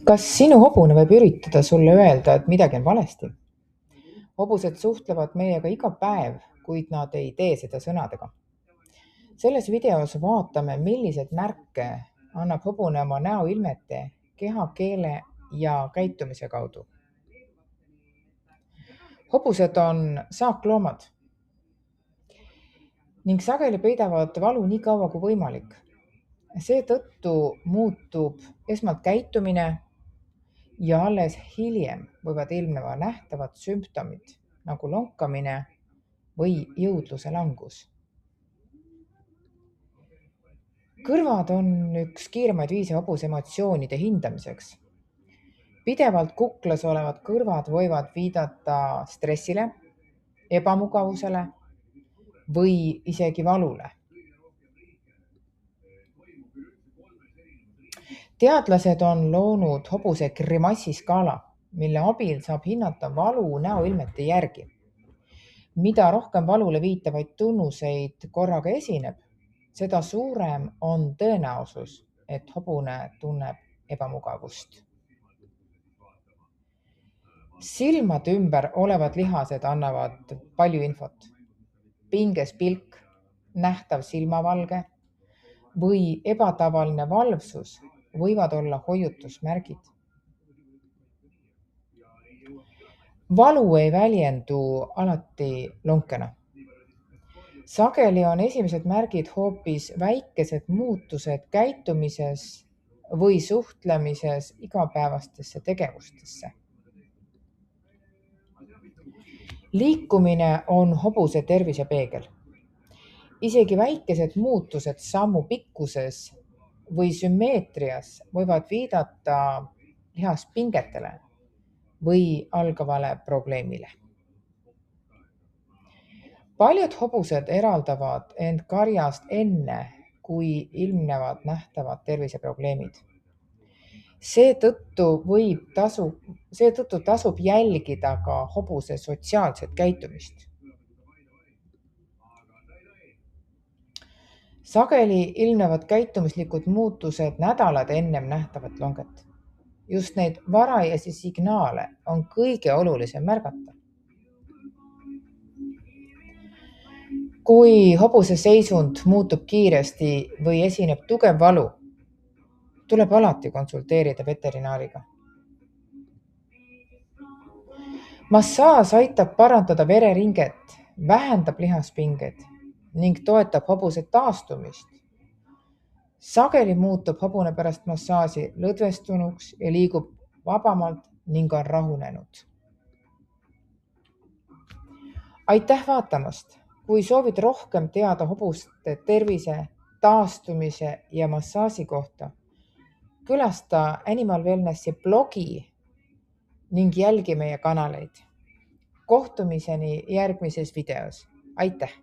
Kas sinu hobune võib üritada sulle öelda, et midagi on valesti? Hobused suhtlevad meiega iga päev, kuid nad ei tee seda sõnadega. Selles videos vaatame, milliseid märke annab hobune oma näoilmete, kehakeele ja käitumise kaudu. Hobused on saakloomad ning sageli peidavad valu nii kaua kui võimalik. Seetõttu muutub esmalt käitumine ja alles hiljem võivad ilmneva nähtavad sümptomid nagu lonkamine või jõudluse langus. Kõrvad on üks kiiremaid viise hobuse emotsioonide hindamiseks. Pidevalt kuklas olevad kõrvad võivad viidata stressile, ebamugavusele või isegi valule. Teadlased on loonud hobuse grimassiskaala, mille abil saab hinnata valu näoilmete järgi. Mida rohkem valule viitavaid tunnuseid korraga esineb, seda suurem on tõenäosus, et hobune tunneb ebamugavust. Silmade ümber olevad lihased annavad palju infot. Pinges pilk, nähtav silmavalge või ebatavaline valvsus võivad olla hoiutusmärgid. Valu ei väljendu alati lonkena. Sageli on esimesed märgid hoopis väikesed muutused käitumises või suhtlemises igapäevastesse tegevustesse. Liikumine on hobuse tervise peegel. Isegi väikesed muutused sammu pikkuses või sümmeetrias võivad viidata lihaspingetele või algavale probleemile. Paljud hobused eraldavad end karjast enne, kui ilmnevad nähtavad terviseprobleemid. Seetõttu tasub jälgida ka hobuse sotsiaalset käitumist. Sageli ilmnevad käitumislikud muutused nädalad ennem nähtavat longet. Just neid varajasi signaale on kõige olulisem märgata. Kui hobuse seisund muutub kiiresti või esineb tugev valu, tuleb alati konsulteerida veterinaariga. Massaaž aitab parandada vereringet, vähendab lihaspingeid ning toetab hobuse taastumist. Sageli muutub hobune pärast massaaži lõdvestunuks ja liigub vabamalt ning on rahunenud. Aitäh vaatamast! Kui soovid rohkem teada hobuste tervise, taastumise ja massaaži kohta, külasta Animal Wellnessi blogi ning jälgi meie kanaleid. Kohtumiseni järgmises videos. Aitäh!